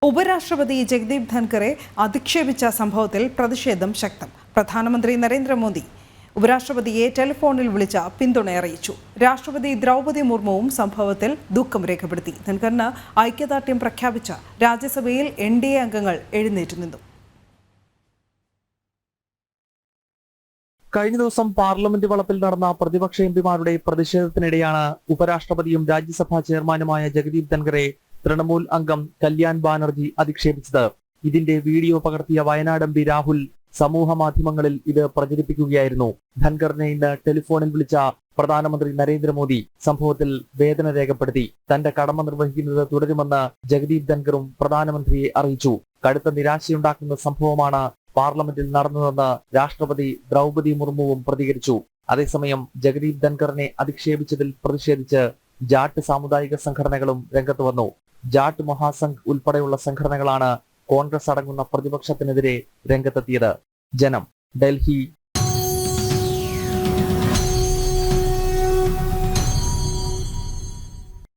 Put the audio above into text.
ഉപരാഷ്ട്രപതി ജഗദീപ് ധൻഖറെ അധിക്ഷേപിച്ച സംഭവത്തിൽ പ്രതിഷേധം ശക്തം. പ്രധാനമന്ത്രി നരേന്ദ്രമോദി ഉപരാഷ്ട്രപതിയെ ടെലിഫോണിൽ വിളിച്ച പിന്തുണ അറിയിച്ചു. രാഷ്ട്രപതി ദ്രൗപദി മുർമുവും സംഭവത്തിൽ ദുഃഖം രേഖപ്പെടുത്തി. ധൻഖറിന് ഐക്യദാർഢ്യം പ്രഖ്യാപിച്ച രാജ്യസഭയിൽ NDA അംഗങ്ങൾ എഴുന്നേറ്റ് നിന്നു. കഴിഞ്ഞ ദിവസം പാർലമെന്റ് വളപ്പിൽ നടന്ന പ്രതിപക്ഷ എംപിമാരുടെ പ്രതിഷേധത്തിനിടെയാണ് ഉപരാഷ്ട്രപതിയും രാജ്യസഭാ ചെയർമാനുമായ ജഗദീപ് ധൻഖറെ തൃണമൂൽ അംഗം കല്യാൺ ബാനർജി അധിക്ഷേപിച്ചത്. ഇതിന്റെ വീഡിയോ പകർത്തിയ വയനാട് MP രാഹുൽ സമൂഹ മാധ്യമങ്ങളിൽ ഇത് പ്രചരിപ്പിക്കുകയായിരുന്നു. ധൻഖറിനെ ഇന്ന് ടെലിഫോണിൽ വിളിച്ച പ്രധാനമന്ത്രി നരേന്ദ്രമോദി സംഭവത്തിൽ വേദന രേഖപ്പെടുത്തി. തന്റെ കടമ നിർവഹിക്കുന്നത് തുടരുമെന്ന് ജഗദീപ് ധൻഖറും പ്രധാനമന്ത്രിയെ അറിയിച്ചു. കടുത്ത നിരാശയുണ്ടാക്കുന്ന സംഭവമാണ് പാർലമെന്റിൽ നടന്നതെന്ന് രാഷ്ട്രപതി ദ്രൗപദി മുർമുവും പ്രതികരിച്ചു. അതേസമയം ജഗദീപ് ധൻഖറിനെ അധിക്ഷേപിച്ചതിൽ പ്രതിഷേധിച്ച് ജാട്ട് സാമുദായിക സംഘടനകളും രംഗത്ത് വന്നു. ജാട്ട് മഹാസംഘ് ഉൾപ്പെടെയുള്ള സംഘടനകളാണ് കോൺഗ്രസ് അടങ്ങുന്ന പ്രതിപക്ഷത്തിനെതിരെ രംഗത്തെത്തിയത്. ജനം, ഡൽഹി.